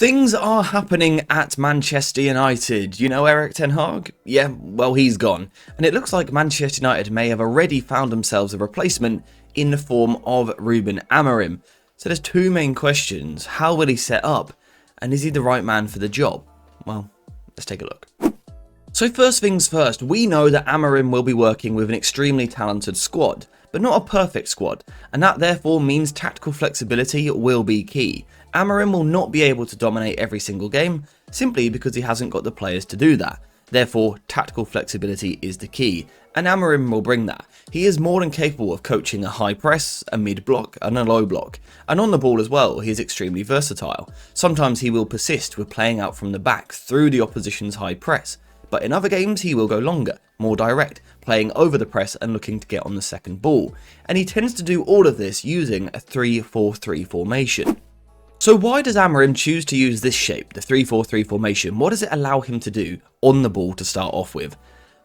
Things are happening at Manchester United. You know Erik ten Hag? Yeah, well, he's gone. And it looks like Manchester United may have already found themselves a replacement in the form of Rúben Amorim. So there's two main questions. How will he set up? And is he the right man for the job? Well, let's take a look. So first things first, we know that Amorim will be working with an extremely talented squad, but not a perfect squad, and that therefore means tactical flexibility will be key. Amorim will not be able to dominate every single game, simply because he hasn't got the players to do that. Therefore, tactical flexibility is the key, and Amorim will bring that. He is more than capable of coaching a high press, a mid block, and a low block. And on the ball as well, he is extremely versatile. Sometimes he will persist with playing out from the back through the opposition's high press. But in other games, he will go longer, more direct, playing over the press and looking to get on the second ball. And he tends to do all of this using a 3-4-3 formation. So why does Amorim choose to use this shape, the 3-4-3 formation? What does it allow him to do on the ball to start off with?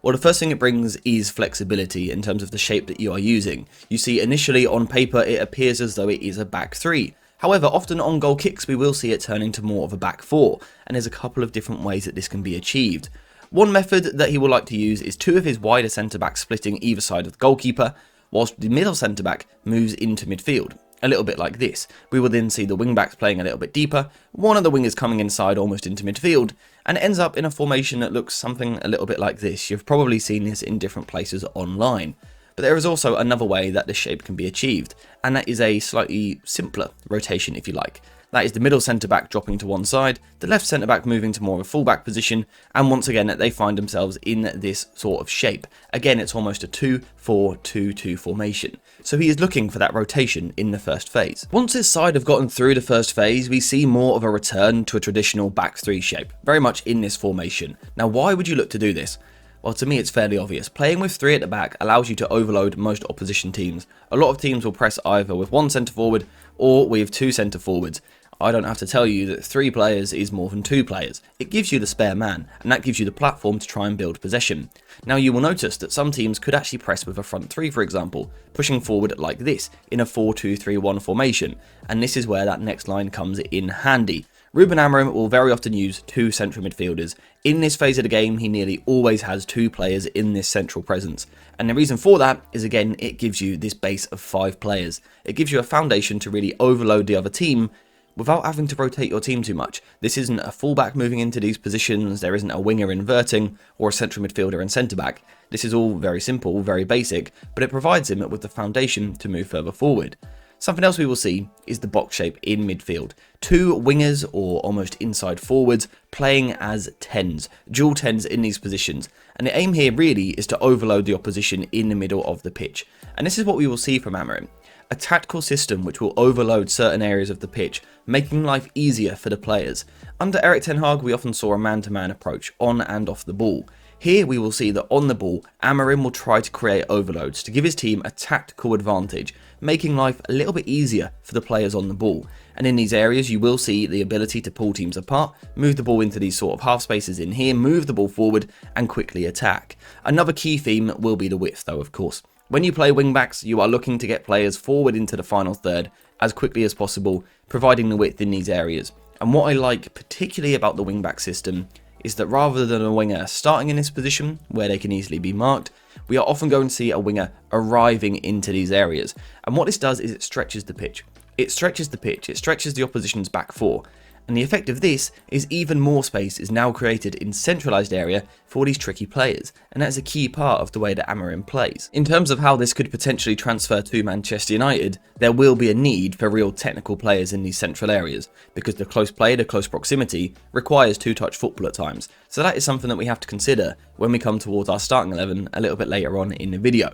Well, the first thing it brings is flexibility in terms of the shape that you are using. You see, initially on paper, it appears as though it is a back three. However, often on goal kicks, we will see it turn into more of a back four. And there's a couple of different ways that this can be achieved. One method that he will like to use is two of his wider centre-backs splitting either side of the goalkeeper, whilst the middle centre-back moves into midfield. A little bit like this. We will then see the wing-backs playing a little bit deeper, one of the wingers coming inside almost into midfield, and it ends up in a formation that looks something a little bit like this. You've probably seen this in different places online. But there is also another way that this shape can be achieved, and that is a slightly simpler rotation if you like. That is the middle centre-back dropping to one side, the left centre-back moving to more of a full-back position, and once again they find themselves in this sort of shape. Again, it's almost a 2-4-2-2 formation. So he is looking for that rotation in the first phase. Once his side have gotten through the first phase, we see more of a return to a traditional back three shape, very much in this formation. Now, why would you look to do this? Well, to me, it's fairly obvious. Playing with three at the back allows you to overload most opposition teams. A lot of teams will press either with one centre forward or with two centre forwards. I don't have to tell you that three players is more than two players. It gives you the spare man, and that gives you the platform to try and build possession. Now, you will notice that some teams could actually press with a front three, for example, pushing forward like this in a 4-2-3-1 formation, and this is where that next line comes in handy. Rúben Amorim will very often use two central midfielders. In this phase of the game, he nearly always has two players in this central presence. And the reason for that is, again, it gives you this base of 5 players. It gives you a foundation to really overload the other team without having to rotate your team too much. This isn't a fullback moving into these positions, there isn't a winger inverting, or a central midfielder and centre-back. This is all very simple, very basic, but it provides him with the foundation to move further forward. Something else we will see is the box shape in midfield. Two wingers, or almost inside forwards, playing as 10s, dual 10s in these positions. And the aim here really is to overload the opposition in the middle of the pitch. And this is what we will see from Amorim. A tactical system which will overload certain areas of the pitch, making life easier for the players. Under Erik ten Hag, we often saw a man-to-man approach on and off the ball. Here we will see that on the ball, Amorim will try to create overloads to give his team a tactical advantage, making life a little bit easier for the players on the ball. And in these areas, you will see the ability to pull teams apart, move the ball into these sort of half spaces in here, move the ball forward, and quickly attack. Another key theme will be the width, though, of course. When you play wing-backs, you are looking to get players forward into the final third as quickly as possible, providing the width in these areas. And what I like particularly about the wing-back system is that rather than a winger starting in this position, where they can easily be marked, we are often going to see a winger arriving into these areas. And what this does is it stretches the pitch. It stretches the pitch, it stretches the opposition's back four. And the effect of this is even more space is now created in centralised area for these tricky players, and that is a key part of the way that Amorim plays. In terms of how this could potentially transfer to Manchester United, there will be a need for real technical players in these central areas, because the close play, the close proximity, requires two-touch football at times. So that is something that we have to consider when we come towards our starting 11 a little bit later on in the video.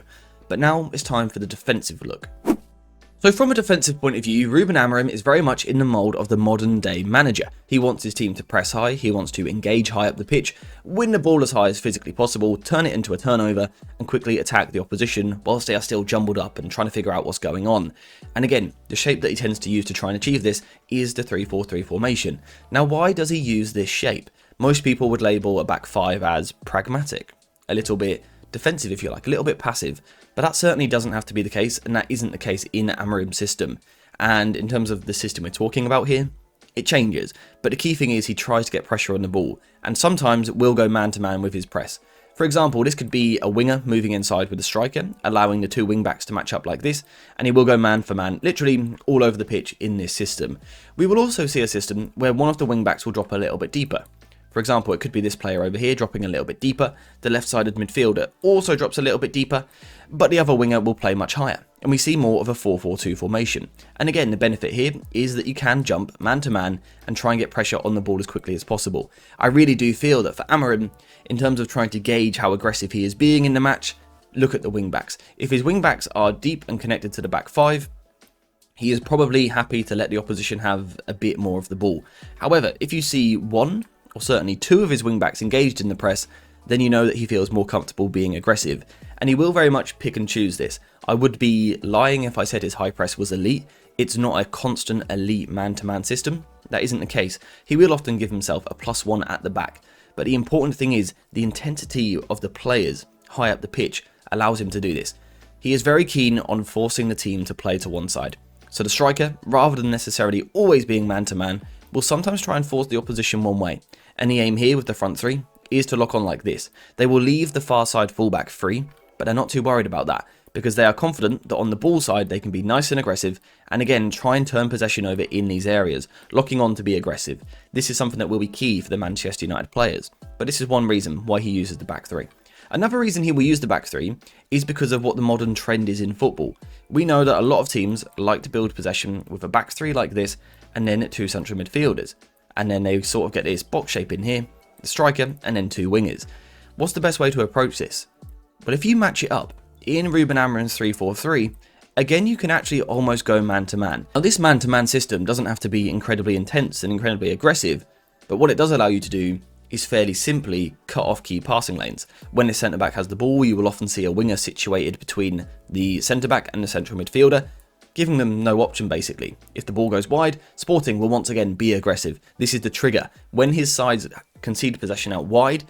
But now it's time for the defensive look. So from a defensive point of view, Rúben Amorim is very much in the mould of the modern day manager. He wants his team to press high, he wants to engage high up the pitch, win the ball as high as physically possible, turn it into a turnover, and quickly attack the opposition whilst they are still jumbled up and trying to figure out what's going on. And again, the shape that he tends to use to try and achieve this is the 3-4-3 formation. Now, why does he use this shape? Most people would label a back five as pragmatic, a little bit defensive if you like, a little bit passive, but that certainly doesn't have to be the case, and that isn't the case in Amorim's system. And in terms of the system we're talking about here, It changes, but the key thing is he tries to get pressure on the ball, and sometimes will go man-to-man with his press. For example, this could be a winger moving inside with a striker, allowing the two wing-backs to match up like this, and he will go man-for-man, literally all over the pitch in this system. We will also see a system where one of the wing-backs will drop a little bit deeper. For example, it could be this player over here dropping a little bit deeper, the left-sided midfielder also drops a little bit deeper, but the other winger will play much higher, and we see more of a 4-4-2 formation. And again, the benefit here is that you can jump man-to-man and try and get pressure on the ball as quickly as possible. I really do feel that for Amorim, in terms of trying to gauge how aggressive he is being in the match, look at the wing-backs. If his wing-backs are deep and connected to the back five, he is probably happy to let the opposition have a bit more of the ball. However, if you see one, or certainly two of his wing-backs engaged in the press, then you know that he feels more comfortable being aggressive. And he will very much pick and choose this. I would be lying if I said his high press was elite. It's not a constant elite man-to-man system. That isn't the case. He will often give himself a +1 at the back. But the important thing is the intensity of the players high up the pitch allows him to do this. He is very keen on forcing the team to play to one side. So the striker, rather than necessarily always being man-to-man, will sometimes try and force the opposition one way. And the aim here with the front three is to lock on like this. They will leave the far side fullback free, but they're not too worried about that because they are confident that on the ball side they can be nice and aggressive and again try and turn possession over in these areas, locking on to be aggressive. This is something that will be key for the Manchester United players, but this is one reason why he uses the back three. Another reason he will use the back three is because of what the modern trend is in football. We know that a lot of teams like to build possession with a back three like this and then two central midfielders. And then they sort of get this box shape in here, the striker, and then two wingers. What's the best way to approach this? Well, if you match it up in Ruben Amorim's 3-4-3, again you can actually almost go man-to-man. Now this man-to-man system doesn't have to be incredibly intense and incredibly aggressive, but what it does allow you to do is fairly simply cut off key passing lanes. When the centre-back has the ball, you will often see a winger situated between the centre-back and the central midfielder, giving them no option basically. If the ball goes wide, Sporting will once again be aggressive. This is the trigger. When his sides concede possession out wide,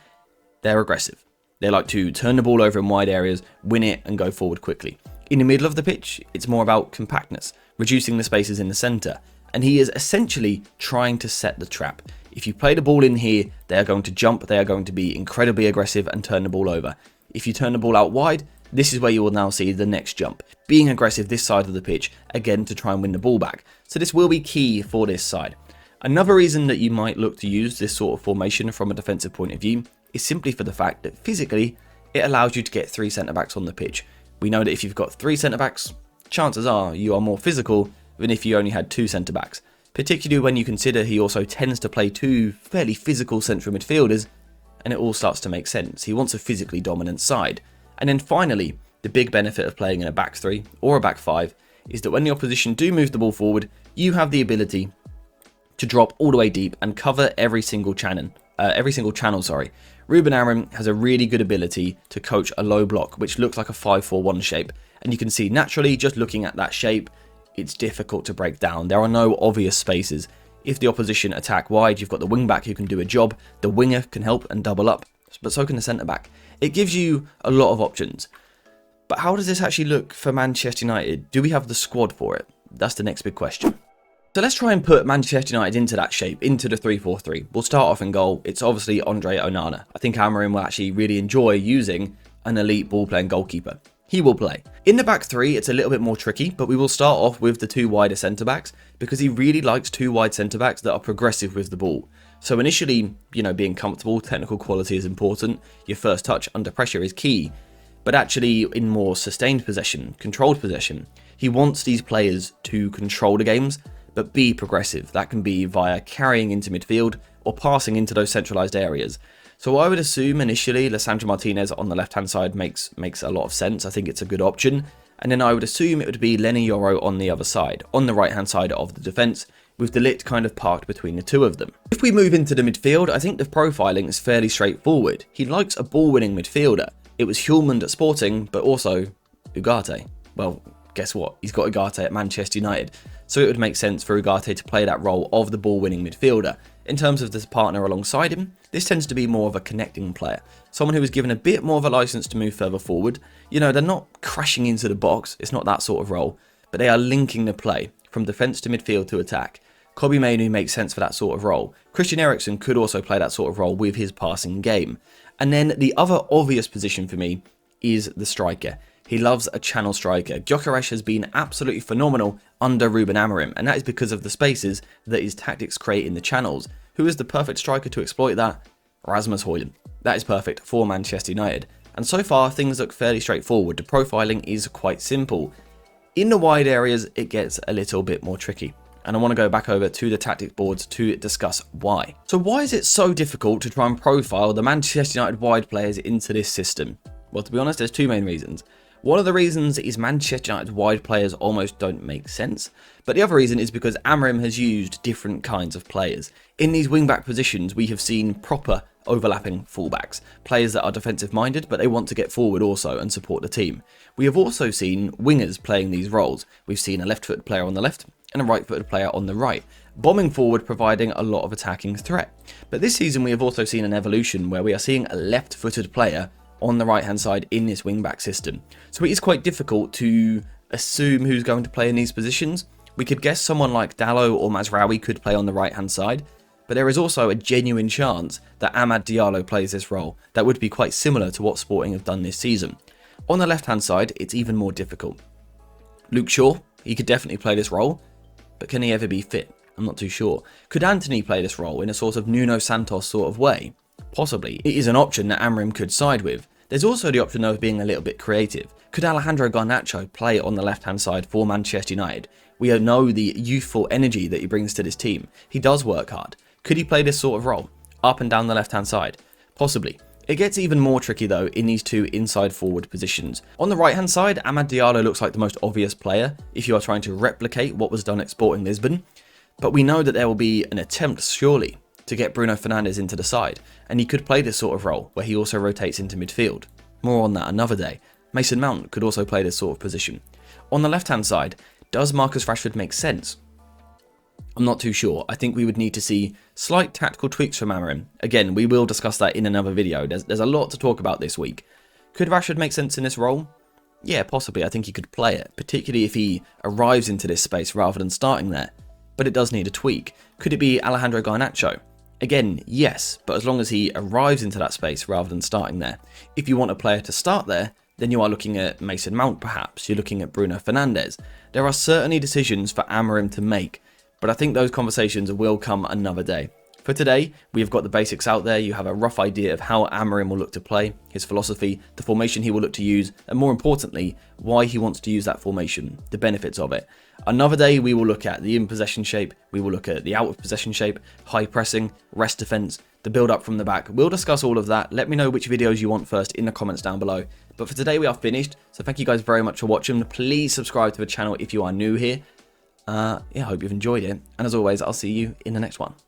they're aggressive. They like to turn the ball over in wide areas, win it and go forward quickly. In the middle of the pitch, it's more about compactness, reducing the spaces in the centre. And he is essentially trying to set the trap. If you play the ball in here, they are going to jump, they are going to be incredibly aggressive and turn the ball over. If you turn the ball out wide, this is where you will now see the next jump, being aggressive this side of the pitch, again to try and win the ball back. So this will be key for this side. Another reason that you might look to use this sort of formation from a defensive point of view is simply for the fact that physically it allows you to get three centre-backs on the pitch. We know that if you've got three centre-backs, chances are you are more physical than if you only had two centre-backs, particularly when you consider he also tends to play two fairly physical central midfielders, and it all starts to make sense. He wants a physically dominant side. And then finally, the big benefit of playing in a back three or a back five is that when the opposition do move the ball forward, you have the ability to drop all the way deep and cover every single channel. Ruben Amorim has a really good ability to coach a low block, which looks like a 5-4-1 shape. And you can see naturally, just looking at that shape, it's difficult to break down. There are no obvious spaces. If the opposition attack wide, you've got the wing back who can do a job. The winger can help and double up, but so can the centre back. It gives you a lot of options. But how does this actually look for Manchester United? Do we have the squad for it? That's the next big question. So let's try and put Manchester United into that shape, into the 3-4-3. We'll start off in goal. It's obviously Andre Onana. I think Amorim will actually really enjoy using an elite ball-playing goalkeeper. He will play. In the back three, it's a little bit more tricky, but we will start off with the two wider centre-backs because he really likes two wide centre-backs that are progressive with the ball. So initially, being comfortable, technical quality is important. Your first touch under pressure is key. But actually, in more sustained possession, controlled possession, he wants these players to control the games, but be progressive. That can be via carrying into midfield or passing into those centralised areas. So I would assume initially Lisandro Martinez on the left-hand side makes a lot of sense. I think it's a good option. And then I would assume it would be Lenny Yoro on the other side, on the right-hand side of the defence, with De Ligt kind of parked between the two of them. If we move into the midfield, I think the profiling is fairly straightforward. He likes a ball-winning midfielder. It was Hjulmand at Sporting, but also Ugarte. Well, guess what? He's got Ugarte at Manchester United. So it would make sense for Ugarte to play that role of the ball-winning midfielder. In terms of the partner alongside him, this tends to be more of a connecting player. Someone who is given a bit more of a license to move further forward. They're not crashing into the box. It's not that sort of role. But they are linking the play from defence to midfield to attack. Kobbie Mainoo makes sense for that sort of role. Christian Eriksen could also play that sort of role with his passing game. And then the other obvious position for me is the striker. He loves a channel striker. Gyökeres has been absolutely phenomenal under Ruben Amorim, and that is because of the spaces that his tactics create in the channels. Who is the perfect striker to exploit that? Rasmus Højlund. That is perfect for Manchester United. And so far, things look fairly straightforward. The profiling is quite simple. In the wide areas, it gets a little bit more tricky. And I want to go back over to the tactic boards to discuss why. So why is it so difficult to try and profile the Manchester United wide players into this system? Well, to be honest, there's two main reasons. One of the reasons is Manchester United wide players almost don't make sense, but the other reason is because Amorim has used different kinds of players. In these wing-back positions, we have seen proper overlapping fullbacks, players that are defensive minded but they want to get forward also and support the team. We have also seen wingers playing these roles. We've seen a left-footed player on the left and a right-footed player on the right, bombing forward, providing a lot of attacking threat. But this season we have also seen an evolution where we are seeing a left-footed player on the right hand side in this wing-back system. So it is quite difficult to assume who's going to play in these positions. We could guess someone like Dalot or Mazraoui could play on the right hand side, but there is also a genuine chance that Amad Diallo plays this role that would be quite similar to what Sporting have done this season. On the left hand side, it's even more difficult. Luke Shaw, he could definitely play this role, but can he ever be fit? I'm not too sure. Could Anthony play this role in a sort of Nuno Santos sort of way? Possibly. It is an option that Amorim could side with. There's also the option of being a little bit creative. Could Alejandro Garnacho play on the left-hand side for Manchester United? We know the youthful energy that he brings to this team. He does work hard. Could he play this sort of role, up and down the left-hand side? Possibly. It gets even more tricky though in these two inside forward positions. On the right-hand side, Amad Diallo looks like the most obvious player if you are trying to replicate what was done at Sporting Lisbon. But we know that there will be an attempt, surely, to get Bruno Fernandes into the side, and he could play this sort of role where he also rotates into midfield. More on that another day. Mason Mount could also play this sort of position. On the left hand side, does Marcus Rashford make sense? I'm not too sure. I think we would need to see slight tactical tweaks from Amorim. Again, we will discuss that in another video. There's a lot to talk about this week. Could Rashford make sense in this role? Yeah, possibly. I think he could play it, particularly if he arrives into this space rather than starting there. But it does need a tweak. Could it be Alejandro Garnacho? Again, yes, but as long as he arrives into that space rather than starting there. If you want a player to start there, then you are looking at Mason Mount perhaps, you're looking at Bruno Fernandes. There are certainly decisions for Amorim to make, but I think those conversations will come another day. For today, we've got the basics out there. You have a rough idea of how Amorim will look to play, his philosophy, the formation he will look to use, and more importantly, why he wants to use that formation, the benefits of it. Another day, we will look at the in-possession shape, we will look at the out-of-possession shape, high pressing, rest defense, the build-up from the back. We'll discuss all of that. Let me know which videos you want first in the comments down below. But for today, we are finished. So thank you guys very much for watching. Please subscribe to the channel if you are new here. I hope you've enjoyed it. And as always, I'll see you in the next one.